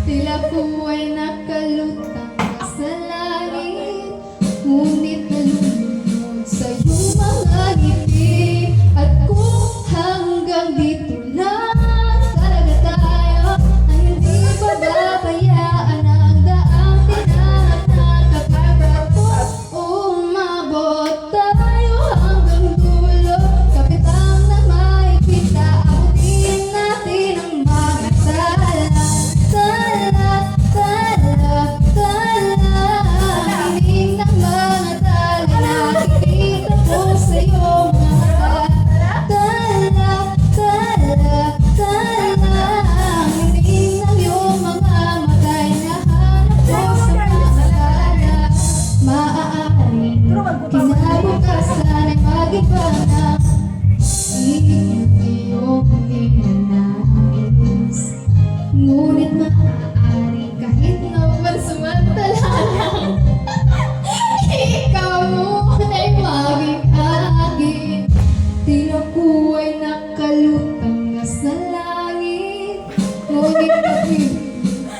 Tila ko ay nakalutang sa langit, ngunit nalulunod sa iyong mga ngiti. At kung hanggang dito lang talaga tayo, ay hindi pababayaan ang daang tinangat na kapagat ko. Umabot tayo hanggang dulo, kapitang na makikita, abutin natin ang mga tala. Hiling ng mga tala, nakikita ko sa iyong mga hiling ng iyong mga mata, hinahanap ko sa mga tala. Maaaring kinabukasan ay mag-iba na, iyong ninanais. Ngunit maaari kahit naman samantalang ikaw ay maging akin. Tila ko ay nakalutang na sa langit, ngunit pag-ibig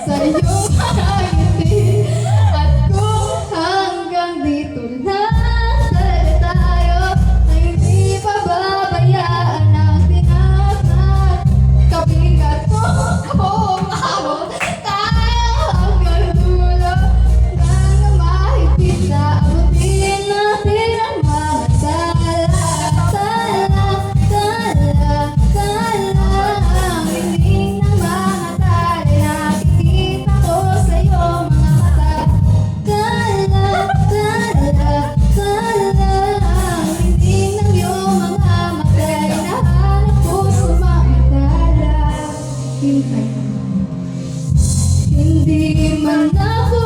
sa iyong mga ngiti. At kung hanggang dito lang talaga tayo, ay hindi pababayaan ang tinatat kabigat mo. Umabot tayo hanggang dulo, hanggang makikita, abutin natin ang mga hiling ng mga tala, nakikita ko sa iyong mga mata. Hiling ng iyong mga mata, hinahanap ko sa mga tala. Hintay, hindi man ako